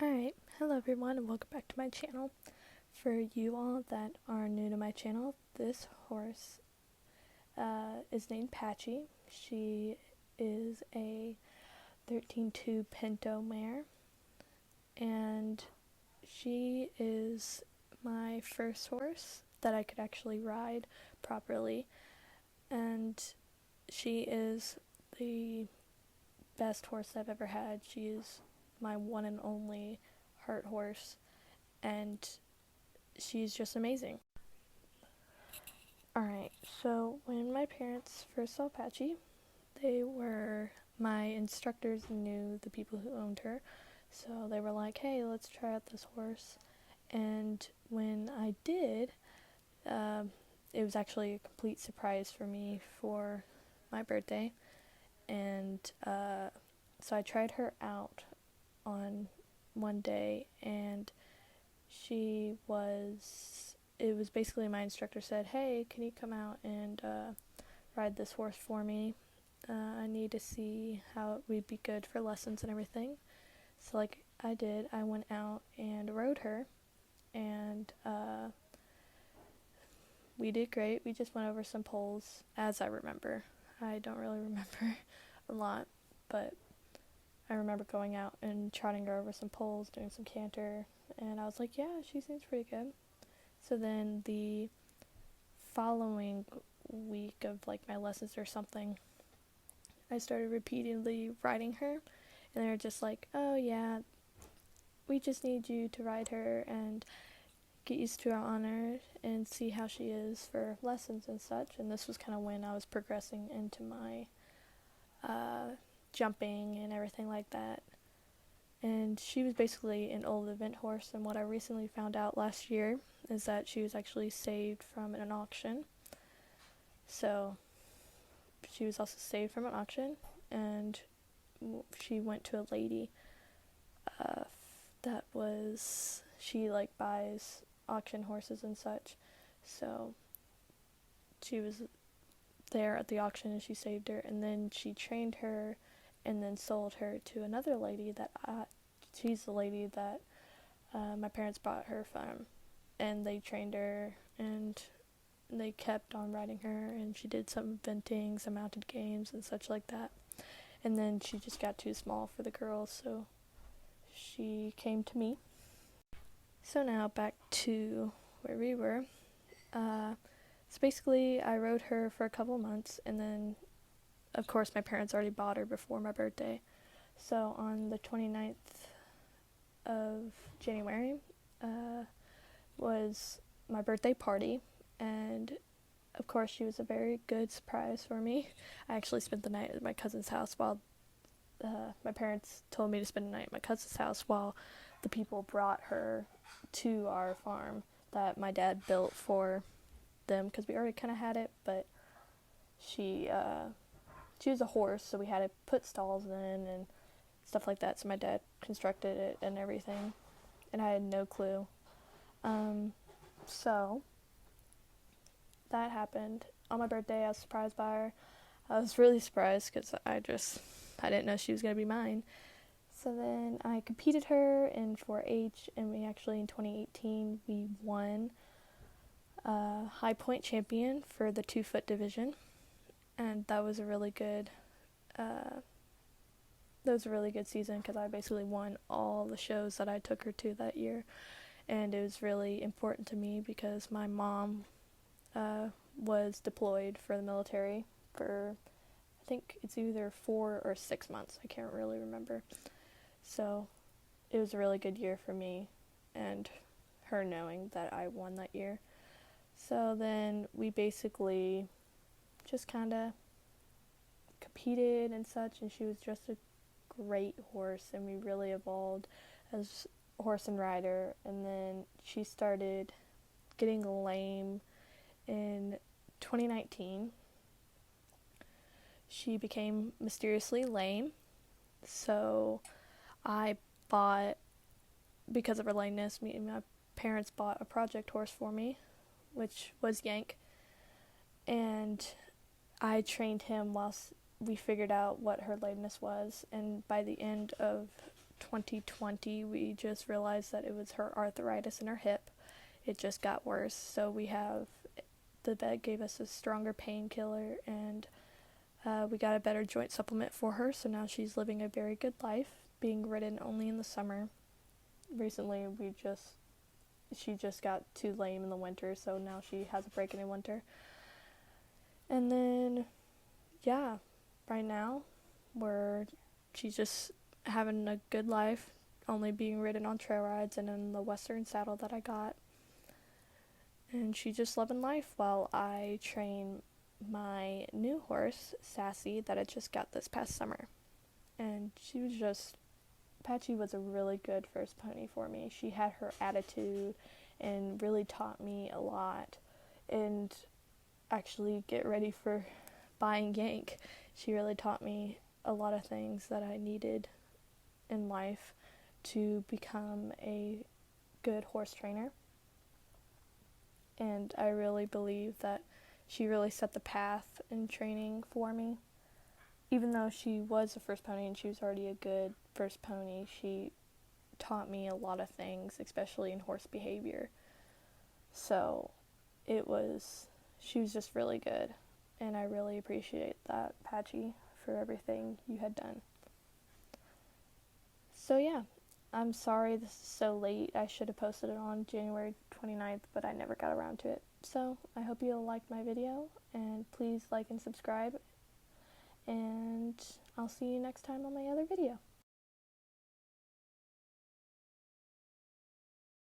Alright, hello everyone and welcome back to my channel. For you all that are new to my channel, this horse is named Patchy. She is a 13-2 Pinto mare, and she is my first horse that I could actually ride properly, and she is the best horse I've ever had. She is my one and only heart horse, and she's just amazing. Alright, so when my parents first saw Patchy, my instructors knew the people who owned her, so they were like, hey, let's try out this horse. And when I did, it was actually a complete surprise for me for my birthday, and so I tried her out on one day, and it was basically my instructor said, hey, can you come out and ride this horse for me? I need to see how it would be good for lessons and everything. So like I did, I went out and rode her, and we did great. We just went over some poles, as I remember. I don't really remember a lot, but I remember going out and trotting her over some poles, doing some canter, and I was like, yeah, she seems pretty good. So then the following week of like my lessons or something, I started repeatedly riding her, and they're just like, oh yeah, we just need you to ride her and get used to her on her and see how she is for lessons and such. And this was kind of when I was progressing into my jumping and everything like that. And she was basically an old event horse, and what I recently found out last year is that she was actually saved from an auction. So she was also saved from an auction, and she went to a lady she like buys auction horses and such. So she was there at the auction and she saved her, and then she trained her and then sold her to another lady she's the lady that my parents bought her from, and they trained her and they kept on riding her, and she did some eventing, some mounted games and such like that. And then she just got too small for the girls, so she came to me. So now back to where we were. So basically I rode her for a couple months, and then of course my parents already bought her before my birthday. So on the 29th of January was my birthday party, and of course she was a very good surprise for me. I actually spent the night at my cousin's house while my parents told me to spend the night at my cousin's house while the people brought her to our farm that my dad built for them, because we already kind of had it, but she was a horse, so we had to put stalls in and stuff like that, so my dad constructed it and everything, and I had no clue. So that happened. On my birthday, I was surprised by her. I was really surprised because I didn't know she was going to be mine. So then I competed her in 4-H, and we actually, in 2018, we won High Point champion for the 2-foot division, and that was a really good season because I basically won all the shows that I took her to that year, and it was really important to me because my mom was deployed for the military for, I think it's either 4 or 6 months, I can't really remember. So it was a really good year for me and her, knowing that I won that year. So then we basically just kind of competed and such, and she was just a great horse, and we really evolved as horse and rider. And then she started getting lame in 2019. She became mysteriously lame, so because of her lameness, me and my parents bought a project horse for me, which was Yank, and I trained him whilst we figured out what her lameness was, and by the end of 2020, we just realized that it was her arthritis in her hip. It just got worse, so the vet gave us a stronger painkiller, and we got a better joint supplement for her, so now she's living a very good life, being ridden only in the summer. Recently, she just got too lame in the winter, so now she has a break in the winter. And then, yeah, right now, she's just having a good life, only being ridden on trail rides and in the Western saddle that I got. And she's just loving life while I train my new horse, Sassy, that I just got this past summer. And Pache was a really good first pony for me. She had her attitude and really taught me a lot. And actually, get ready for buying Yank. She really taught me a lot of things that I needed in life to become a good horse trainer. And I really believe that she really set the path in training for me. Even though she was a first pony and she was already a good first pony, she taught me a lot of things, especially in horse behavior. So she was just really good, and I really appreciate that, Pache, for everything you had done. So yeah, I'm sorry this is so late. I should have posted it on January 29th, but I never got around to it. So I hope you'll like my video, and please like and subscribe, and I'll see you next time on my other video.